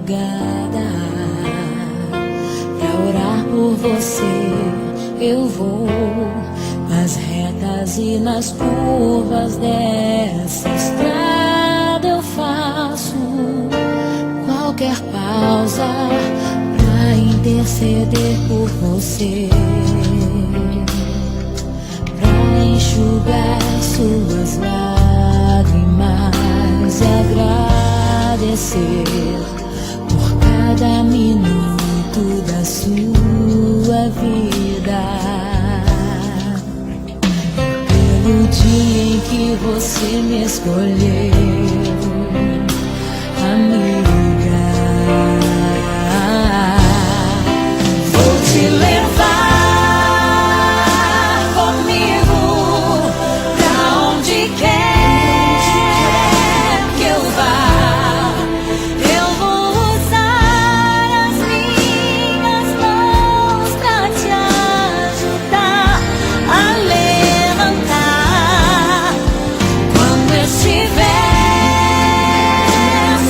madrugada pra orar por você. Eu vou nas retas e nas curvas dessa estrada. Eu faço qualquer pausa pra interceder por você, pra enxugar suas lágrimas e agradecer por cada minuto da sua vida, pelo dia em que você me escolheu, amiga. Vou te levar comigo pra onde quer que eu vá. Eu vou usar as minhas mãos pra te ajudar a levantar quando estiver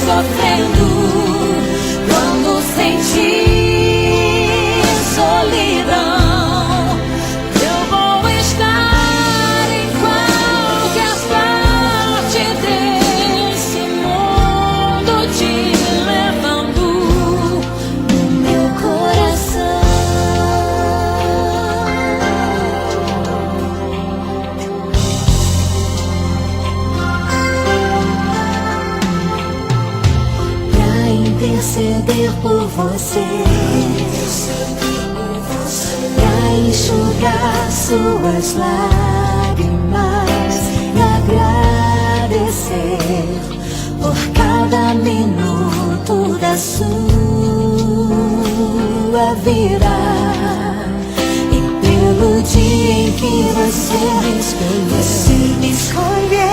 sofrendo, quando sentir solidão. Eu vou estar em qualquer parte desse mundo, te levando no meu coração. Pra interceder por você, pra enxugar suas lágrimas e agradecer por cada minuto da sua vida, e pelo dia em que você me escolheu.